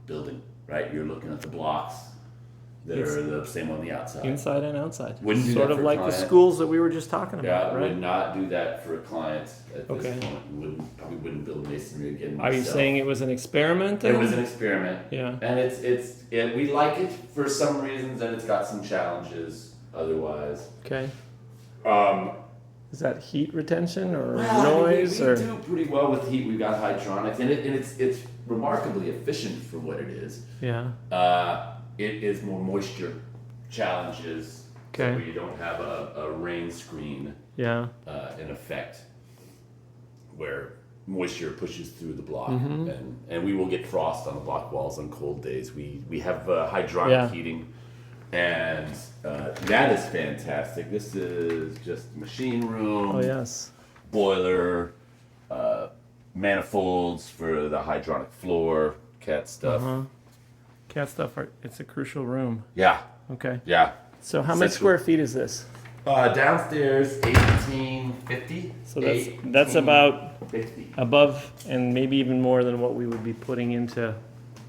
building, right? You're looking at the blocks that are the same on the outside. Inside and outside. Wouldn't do sort that of for a like the client. schools that we were just talking Yeah, about, right? would not do that for a client at this Okay. point. Probably wouldn't build masonry again Are you myself. saying it was an experiment? It then? was an experiment. Yeah. And we like it for some reasons, and it's got some challenges otherwise. Okay. Um, Is that heat retention or Well, noise we or? do pretty well with heat. We've got hydronics, and it's remarkably efficient for what it is. Yeah. It is more moisture challenges, Okay. where you don't have a rain screen Yeah. in effect, where moisture pushes through the block, Mm-hmm. and we will get frost on the block walls on cold days. We have hydronic Yeah. heating. And that is fantastic. This is just machine room. Oh yes. Boiler, manifolds for the hydronic floor, cat stuff. Cat stuff. It's a crucial room. Yeah, Okay. yeah. So how many Essential. square feet is this? Downstairs, 1850. So that's about 50. above and maybe even more than what we would be putting into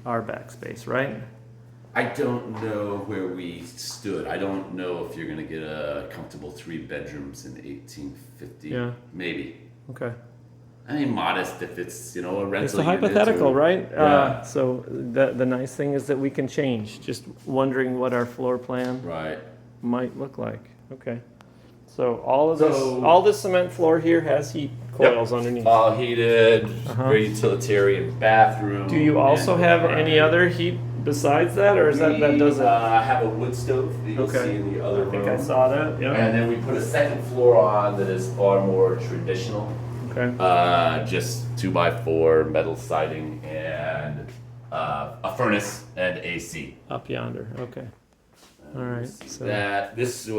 our backspace, right? I don't know where we stood. I don't know if you're going to get a comfortable 3 bedrooms in 1850. Yeah. Maybe. Okay. I mean, modest if it's, a rental It's a unit hypothetical, or- right? Yeah. So the nice thing is that we can change. Just wondering what our floor plan Right. might look like. Okay. So all of this, So- all this cement floor here has heat coils underneath. All heated, Uh-huh. very utilitarian bathroom. Do you also and have apartment. any other heat besides that, or is that does it? I have a wood stove that you'll Okay. see in the other I think room. I saw that. Yeah. And then we put a second floor on that is far more traditional. Okay. Just 2x4 metal siding and a furnace and AC. Up yonder. Okay. All right. So This would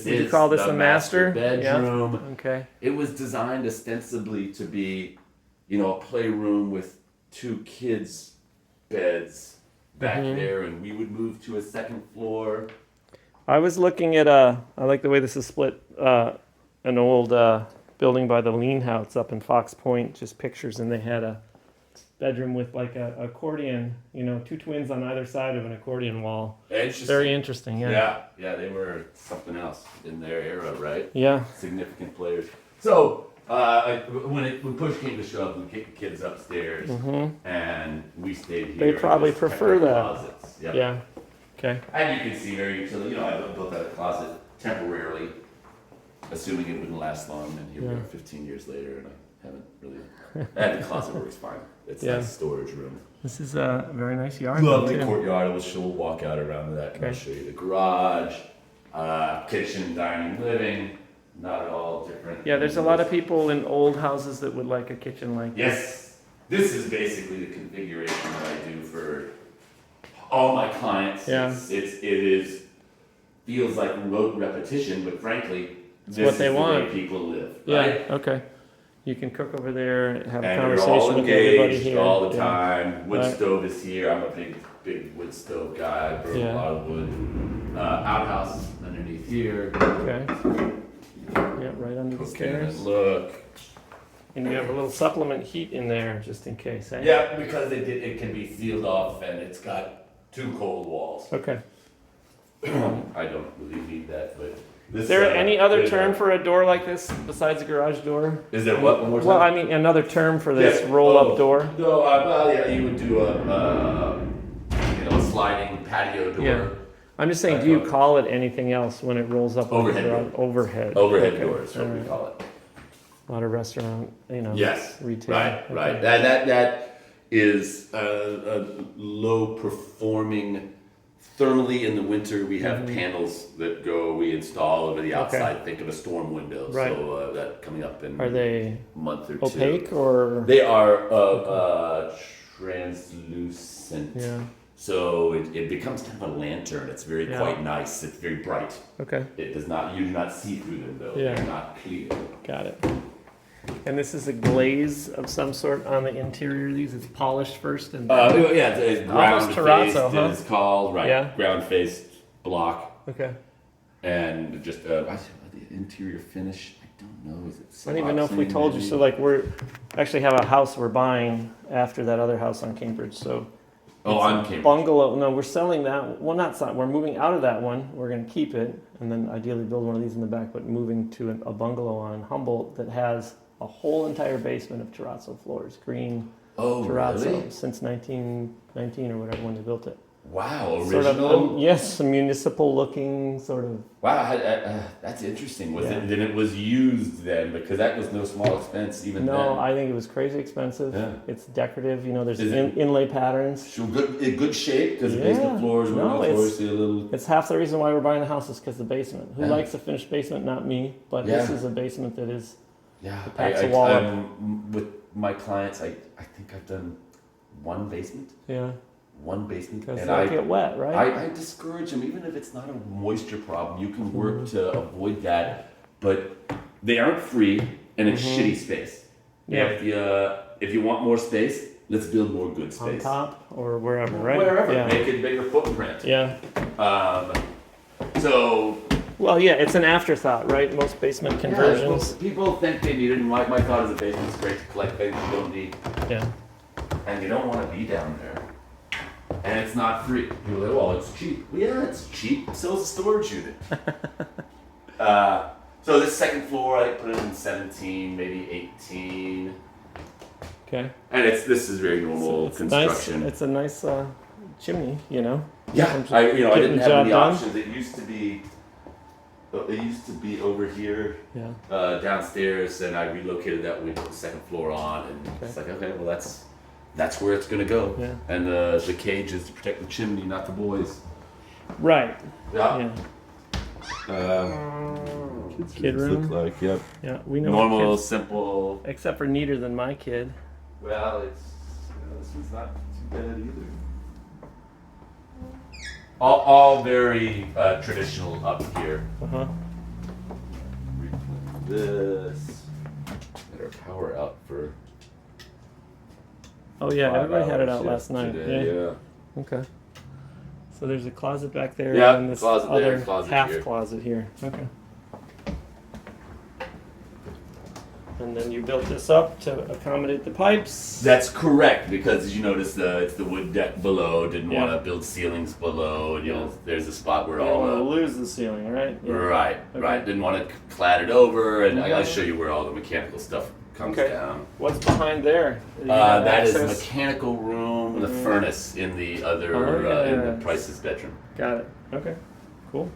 you is call this the a master? bedroom. Yeah. Okay. It was designed ostensibly to be, a playroom with 2 kids' beds back Mm-hmm. there, and we would move to a second floor. I was looking at I like the way this is split. An old building by the Lean House up in Fox Point, just pictures, and they had a bedroom with like a accordion, 2 twins on either side of an accordion wall. Interesting. Very interesting, yeah. Yeah, they were something else in their era, right? Yeah. Significant players. So when push came to shove, we kicked the kids upstairs, and we stayed here. They probably and just prefer kept our that. Closets. Yep. Yeah. Okay. And you can see very utility. I built that closet temporarily, assuming it wouldn't last long, and here we Yeah. are 15 years later, and I haven't really. And the closet works fine. It's Yeah. like a storage room. This is a very nice yard. Lovely too. courtyard. We'll walk out around that, and I'll Okay. show you the garage, kitchen, dining, living. Not at all different. Yeah, there's a lot of people in old houses that would like a kitchen like this. Yes, this is basically the configuration that I do for all my clients. Yeah. It is feels like rote repetition, but frankly, this what is they the want. way people live. Yeah. Right? Okay. You can cook over there, have a And we're conversation all with everybody engaged here. all the Yeah. time. Wood Right. stove is here. I'm a big wood stove guy. I burn Yeah. a lot of wood. Outhouse underneath here. Okay. Yeah, right under the Okay, and stairs. look. And you have a little supplement heat in there just in case, eh? Yeah, because it can be sealed off, and it's got 2 cold walls. Okay. I don't really need that, but this. Is there any other there's term for a door like this besides a garage door? Is there what? One more time? Well, I mean, another term for this Yeah. roll-up door. No, well, yeah, you would do a sliding patio door. Yeah. I'm just saying, do you call it anything else when it rolls up? Overhead the garage? door. Overhead. Overhead Okay. doors, what we Alright. call it. A lot of restaurant, Yes. retail. Right. Okay. Right. That is a low performing. Thermally in the winter, we have panels that we install over the outside. Think of a storm window. Right. So that coming up in Are they a month or 2. opaque or? They are translucent. Yeah. So it becomes kind of a lantern. It's very Yeah. quite nice. It's very bright. Okay. It does not. You do not see through them though. Yeah. They're not clear. Got it. And this is a glaze of some sort on the interior of these? It's polished first and then... Yeah, it's ground Almost faced. terrazzo, huh? It's called right. Yeah. Ground faced block Okay. and just the interior finish. I don't know. Is it? I don't even know if we told you. So like we're actually have a house we're buying after that other house on Cambridge. So Oh, on Cambridge. Bungalow. No, we're selling that. Well, not selling. We're moving out of that one. We're going to keep it, and then ideally build one of these in the back. But moving to a bungalow on Humboldt that has a whole entire basement of terrazzo floors, green Oh, terrazzo, really? since 1919 or whatever when they built it. Wow, Sort of, original. yes, a municipal looking sort of. Wow, that's interesting. Was Yeah. it? Then it was used then because that was no small expense even No, then. I think it was crazy expensive. Yeah. It's decorative. You know, there's Is it- inlay patterns. So good, in good shape because the Yeah. basement floors were No, notoriously a little. It's half the reason why we're buying the house is because the basement. Who Yeah. likes a finished basement? Not me. But this Yeah. is a basement that is. Yeah, It packs a wall up. with my clients, I think I've done one basement, Yeah. and Because they get wet, right? I discourage them even if it's not a moisture problem. You can work Mm-hmm. to avoid that, but they aren't free and it's Mhm. shitty space. Yeah. If you want more space, let's build more good On space. top or wherever, right? Wherever, Yeah. make it bigger footprint. Yeah. So Well, yeah, it's an afterthought, right? Most basement yeah, conversions. people think they need it. And my thought is a basement is great to collect things you don't need. Yeah. And you don't want to be down there. And it's not free. People are like, well, it's cheap. Well, yeah, it's cheap. So is a storage unit. So this second floor, I put it in 17, maybe 18. Okay. And this is very normal It's construction. Nice, it's a nice chimney, you know. Yeah, I'm just I getting didn't the have job any done. options. It used to be over here Yeah. downstairs, and I relocated that when we put the second floor on, and it's like, okay, well that's where it's gonna go. Yeah. And the cage is to protect the chimney, not the boys. Right. Yeah. Yeah. Kid room. Look like, yep. Yeah. We know. Normal, Kids, simple. except for neater than my kid. Well, this one's not too bad either. All very traditional up here. Uh huh. This. Get our power out for. Oh yeah, 5 everybody had it out hours last night. yesterday, Yeah. Okay. So there's a closet back there, Yeah, and this closet there, other closet half here. closet here. Okay. And then you built this up to accommodate the pipes. That's correct, because as you notice, it's the wood deck below. Didn't Yeah. want to build ceilings below, and there's a spot where You don't all want to the lose the ceiling, right? Yeah. right. Okay. Didn't want to clad it over, and Mhm. I'll show you where all the mechanical stuff comes Okay. down. What's behind there? Do you have That is access? mechanical room, the Mhm. furnace in the other Oh, in the yes. Price's bedroom. Got it. Okay. Cool.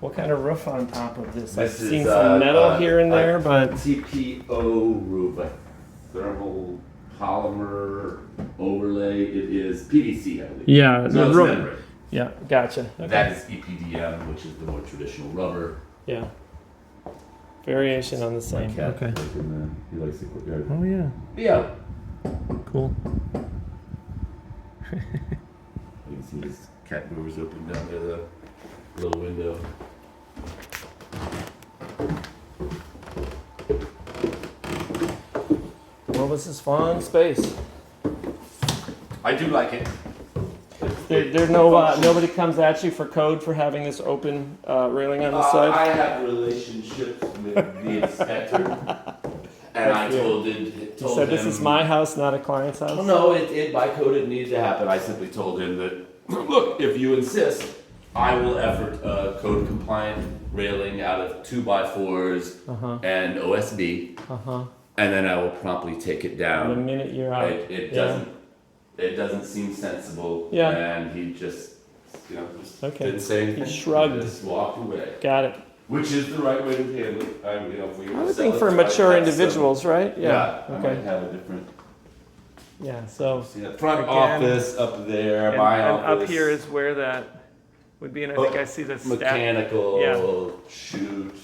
What kind of roof on top of this? I've This is, seen some metal here and there, but TPO roof, a thermal polymer overlay. It is PVC, I believe. yeah, No, the it's roof. membrane. Yeah, gotcha. Okay. That is EPDM, which is the more traditional rubber. Yeah. Variation on the My same. cat, Okay. he likes the courtyard. Oh yeah. Yeah. Cool. You can see his cat doors open down there, the little window. Well, this is fun space. I do like it. There's no nobody comes at you for code for having this open railing on the side. I have relationships with the inspector, and I told You told said him. this is my house, not a client's house. Well, no, it by code it needed to happen. I simply told him that, look, if you insist, I will effort a code compliant railing out of 2x4s Uh huh. and OSB, Uh huh. and then I will promptly take it The down. minute you're out. It Yeah. doesn't seem sensible. Yeah. And he just Okay. didn't say anything. He shrugged. Just walked away. Got it. Which is the right way to handle it. If we were I to would sell think it, for I mature might have individuals, right? some- Yeah. I Okay. might have a different. Yeah. So. See that front Again. office up there, And, my and office. up here is where that would be, and I think I see the stack. Mechanical Yeah. shoot.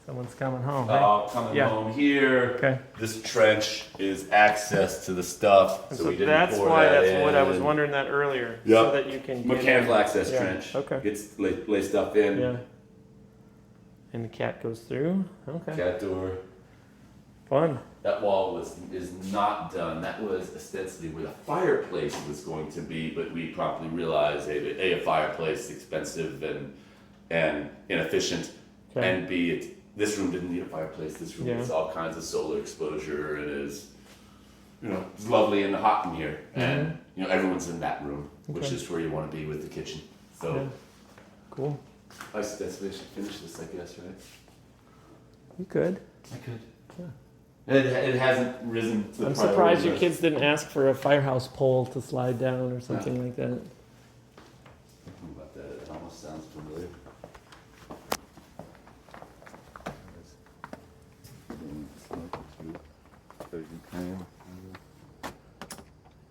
Someone's coming home. Right? Coming Yeah. home here. Okay. This trench is access to the stuff, And so so we didn't that's pour why that that's what I was in. wondering that earlier, Yep. so that you can get Mechanical in. access Yeah. trench. Okay. Gets lay stuff in. Yeah. And the cat goes through. Okay. Cat door. Fun. That wall is not done. That was ostensibly where the fireplace was going to be, but we promptly realized a fireplace expensive and inefficient, Okay. and B, this room didn't need a fireplace. This room Yeah. has all kinds of solar exposure and is, it's lovely and hot in here. Mm-hmm. And everyone's in that room, which Okay. is where you want to be with the kitchen. So Yeah. Cool. I guess we should finish this, I guess, right? You could. I could. Yeah. It hasn't risen to the I'm priority surprised your list. kids didn't ask for a firehouse pole to slide down or something like that. Thinking about that, it almost sounds familiar.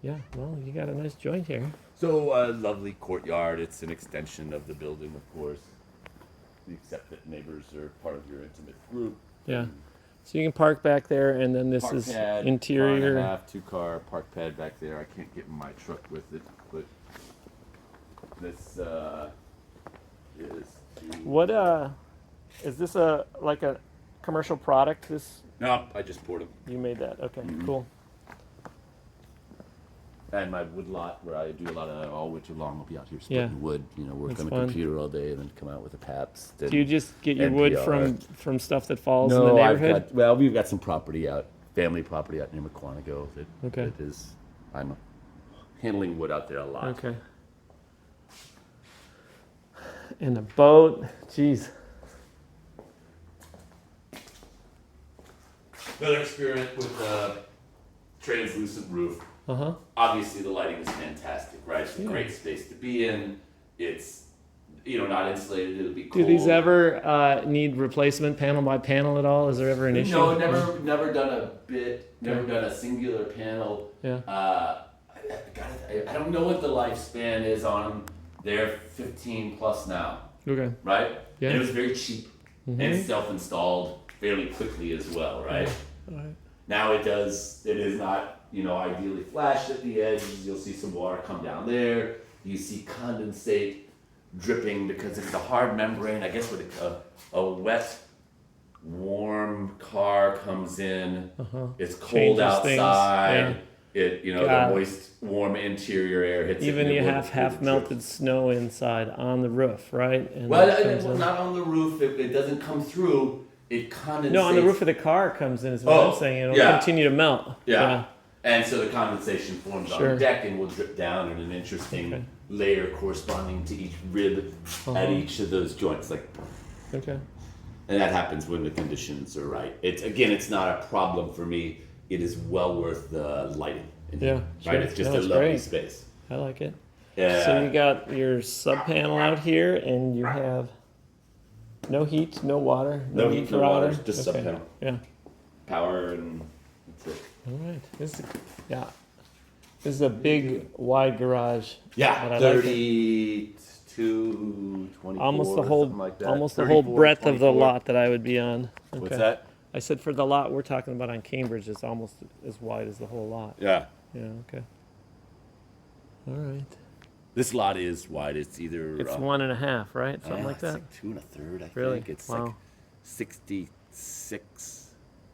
Yeah, well, you got a nice joint here. So, lovely courtyard. It's an extension of the building, of course. Except that neighbors are part of your intimate group. Yeah. So you can park back there, and then this Park is pad, interior. 1.5, 2-car park pad back there. I can't get in my truck with it, but this is. What is this like a commercial product? No, I just poured them. You made that? Okay, Mhm. cool. And my wood lot, where I do a lot of all winter long, I'll be out here splitting Yeah. wood. Work That's on the fun. computer all day, and then come out with a Pabst. Do you just get your wood NPR. from stuff that falls in the No, neighborhood? we've got some property out, family property out near McQuantico. Okay. That is, I'm handling wood out there a lot. Okay. And a boat. Jeez. Another experiment with a translucent roof. Uh-huh. Obviously, the lighting is fantastic, right? It's a Yeah. great space to be in. It's, not insulated. It'll be cold. Do these ever need replacement panel by panel at all? Is there ever an issue? No, never done a bit. Never done a singular panel. Yeah. I don't know what the lifespan is on them. They're 15 plus now, Okay. right? Yeah. And it was very cheap and self-installed fairly quickly as well, right? All right. Now it is not, ideally flashed at the edges. You'll see some water come down there. You see condensate dripping because it's a hard membrane. I guess when a wet, warm car comes in, it's cold Changes things, outside. It, the God. moist, warm interior air hits it. Even and it you would- have it half would melted drip. snow inside on the roof, right? And Well, it comes in. not on the roof. If it doesn't come through, it condensates. No, on the roof of the car comes in is what Oh, I'm saying. It'll yeah. continue to melt. Yeah. And so the condensation forms on Sure. the deck and will drip down in an interesting Okay. layer corresponding to each rib at each of those joints. Okay. And that happens when the conditions are right. It's not a problem for me. It is well worth the lighting. in Yeah, here, sure. Right? It's just No, a it's lovely great. space. I like it. Yeah. So you got your sub panel out here, and you have no heat, no water, No need heat, for no water, water. just Okay. sub panel. Yeah. Power And that's it. All right. This is a big, wide garage. Yeah, But I like it. 32, 24, Almost the whole, something like that. almost the whole 34, breadth of the 24. lot that I would be on. Okay. What's that? I said for the lot we're talking about on Cambridge, it's almost as wide as the whole lot. Yeah. Yeah. Okay. All right. This lot is wide. It's either It's 1.5, right? Something like it's that. like 2 1/3. I Really? think it's Wow. like 66